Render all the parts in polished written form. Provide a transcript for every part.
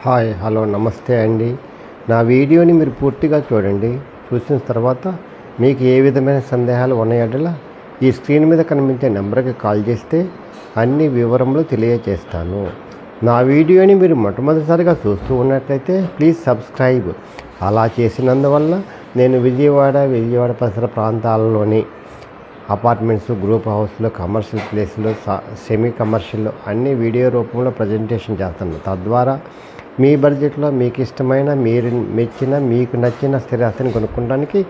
Hi hello నమస్తే అండి. నా వీడియోని మీరు పూర్తిగా చూడండి. చూసిన తర్వాత మీకు ఏ విధమైన సందేహాలు ఉన్నాయో ఈ స్క్రీన్ మీద కనిపించే నెంబర్కి కాల్ చేస్తే అన్ని వివరములు తెలియజేస్తాను. నా వీడియోని మీరు మొట్టమొదటిసారిగా చూస్తూ ఉన్నట్లయితే ప్లీజ్ సబ్స్క్రైబ్. అలా చేసినందువల్ల నేను విజయవాడ పరిసర ప్రాంతాలలోని అపార్ట్మెంట్స్, గ్రూప్ హౌస్లు, కమర్షియల్ ప్లేస్లు, సెమీ కమర్షియల్ అన్ని వీడియో రూపంలో ప్రజెంటేషన్ చేస్తాను. తద్వారా మీ బడ్జెట్లో మీకు ఇష్టమైన, మీరు మెచ్చిన, మీకు నచ్చిన స్థిరాస్తిని కొనుక్కోవడానికి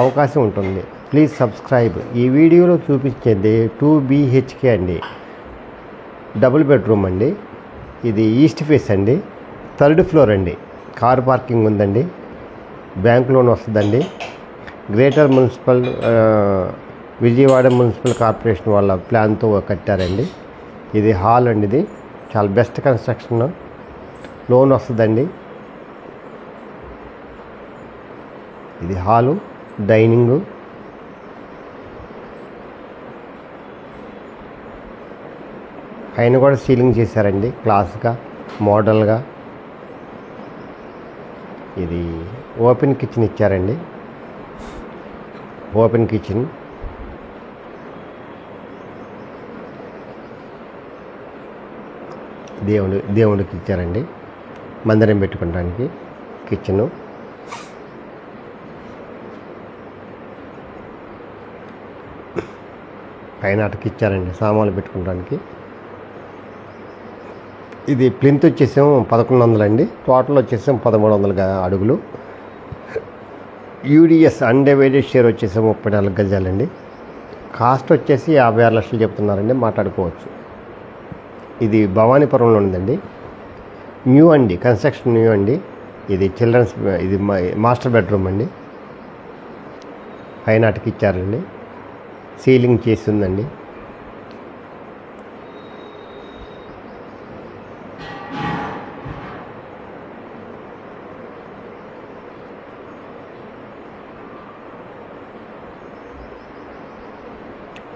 అవకాశం ఉంటుంది. Please subscribe. ఈ వీడియోలో చూపించేది 2 BHK అండి, డబుల్ బెడ్రూమ్ అండి. ఇది ఈస్ట్ ఫేస్ అండి, 3rd ఫ్లోర్ అండి. కార్ పార్కింగ్ ఉందండి, బ్యాంక్ లోన్ వస్తుందండి. Greater municipal Vijayawada municipal corporation వాళ్ళ ప్లాన్తో కట్టారండి. ఇది హాల్ అండి. ఇది చాలా బెస్ట్ కన్స్ట్రక్షన్, లోన్ వస్తుందండి. ఇది హాలు, డైనింగు, పైన కూడా సీలింగ్ చేశారండి క్లాస్గా, మోడల్గా. ఇది ఓపెన్ కిచెన్ ఇచ్చారండి, ఓపెన్ కిచెన్. దేవుడికి ఇచ్చారండి, మందిరం పెట్టుకోవడానికి కిచెను. పైన అటకి ఇచ్చారండి సామాన్లు పెట్టుకోవడానికి. ఇది ప్లింత్ వచ్చేసాము 1100 అండి, టోటల్ వచ్చేసాము 1300 అడుగులు. యూడిఎస్ అన్డివైడెడ్ షేర్ వచ్చేసాము 34 గజాలండి. కాస్ట్ వచ్చేసి 56 లక్షలు చెప్తున్నారండి, మాట్లాడుకోవచ్చు. ఇది భవానీపురంలో ఉందండి, న్యూ అండి, కన్స్ట్రక్షన్ న్యూ అండి. ఇది చిల్డ్రన్స్, ఇది మాస్టర్ బెడ్రూమ్ అండి. పైన అటకి ఇచ్చారండి, సీలింగ్ చేసి ఉందండి.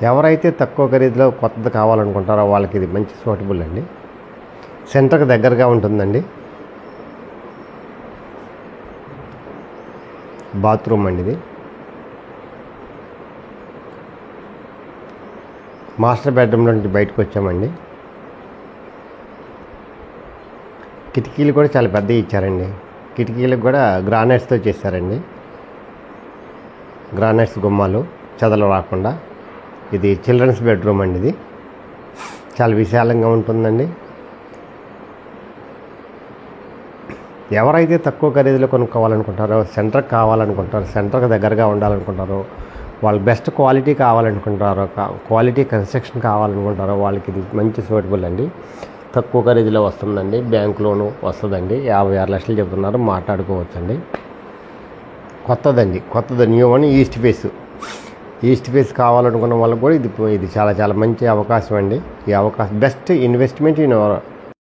ఎవరైతే తక్కువ ఖరీదులో కొత్తది కావాలనుకుంటారో వాళ్ళకి ఇది మంచి సూటబుల్ అండి. సెంటర్కి దగ్గరగా ఉంటుందండి. బాత్రూమ్ అండి. ఇది మాస్టర్ బెడ్రూమ్లో నుంచి బయటకు వచ్చామండి. కిటికీలు కూడా చాలా పెద్దవి ఇచ్చారండి. కిటికీలకు కూడా గ్రానైట్స్తో చేశారండి, గ్రానైట్స్ గుమ్మాలు చెదలు రాకుండా. ఇది చిల్డ్రన్స్ బెడ్రూమ్ అండి. ఇది చాలా విశాలంగా ఉంటుందండి. ఎవరైతే తక్కువ ఖరీదులో కొనుక్కోవాలనుకుంటారో, సెంటర్కి కావాలనుకుంటారో, సెంటర్కి దగ్గరగా ఉండాలనుకుంటారో, వాళ్ళు బెస్ట్ క్వాలిటీ కావాలనుకుంటారో, క్వాలిటీ కన్స్ట్రక్షన్ కావాలనుకుంటారో వాళ్ళకి ఇది మంచి సూటబుల్ అండి. తక్కువ ఖరీదులో వస్తుందండి, బ్యాంక్ లోను వస్తుందండి. 56 లక్షలు చెప్తున్నారు, మాట్లాడుకోవచ్చండి. కొత్తది న్యూ అని ఈస్ట్ ఫేస్ కావాలనుకున్న వాళ్ళకి కూడా ఇది చాలా మంచి అవకాశం అండి. ఈ అవకాశం బెస్ట్ ఇన్వెస్ట్మెంట్ ఇన్